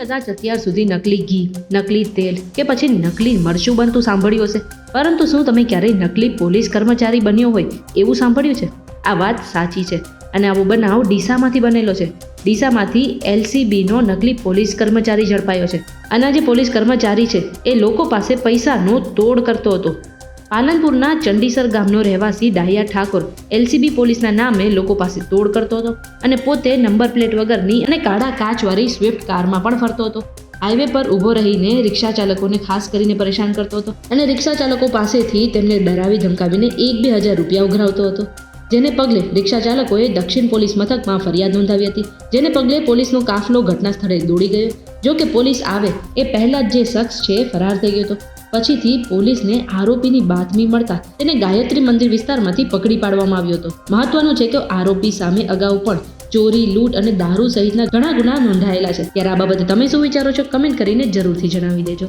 કદાચ અત્યાર સુધી નકલી ઘી, નકલી તેલ કે પછી નકલી મરચું બનતું સાંભળ્યું હશે, પરંતુ શું તમે ક્યારેય નકલી પોલીસ કર્મચારી બન્યો હોય એવું સાંભળ્યું છે? આ વાત સાચી છે અને આવો બનાવ ડીસામાંથી બનેલો છે. ડીસામાંથી LCBનો નકલી પોલીસ કર્મચારી ઝડપાયો છે અને આ જે પોલીસ કર્મચારી છે એ લોકો પાસે પૈસાનો તોડ કરતો હતો. પાલનપુરના ચંડીસર ગામનો રહેવાસી ડાહિયા ઠાકોર LCB પોલીસના નામે લોકો પાસે તોડ કરતો હતો અને પોતે નંબર પ્લેટ વગરની અને કાળા કાચવાળી સ્વિફ્ટ કારમાં પણ ફરતો હતો. હાઈવે પર ઊભો રહીને રિક્ષા ચાલકોને ખાસ કરીને પરેશાન કરતો હતો અને રિક્ષા ચાલકો પાસેથી તેમને ડરાવી ધમકાવીને 1-2 હજાર રૂપિયા ઉઘરાવતો હતો. જેને પગલે રિક્ષા ચાલકોએ દક્ષિણ પોલીસ મથકમાં ફરિયાદ નોંધાવી હતી. જેને પગલે પોલીસનો કાફલો ઘટના સ્થળે દોડી ગયો. જો કે પોલીસ આવે એ પહેલા જ જે શખ્સ છે ફરાર થઈ ગયો હતો. પછીથી પોલીસને આરોપીની બાતમી મળતા તેને ગાયત્રી મંદિર વિસ્તારમાંથી પકડી પાડવામાં આવ્યો હતો. મહત્વનું છે કે આરોપી સામે અગાઉ પણ ચોરી, લૂંટ અને દારૂ સહિતના ઘણા ગુના નોંધાયેલા છે. ત્યારે આ બાબતે તમે શું વિચારો છો? કમેન્ટ કરીને જરૂરથી જણાવી દેજો.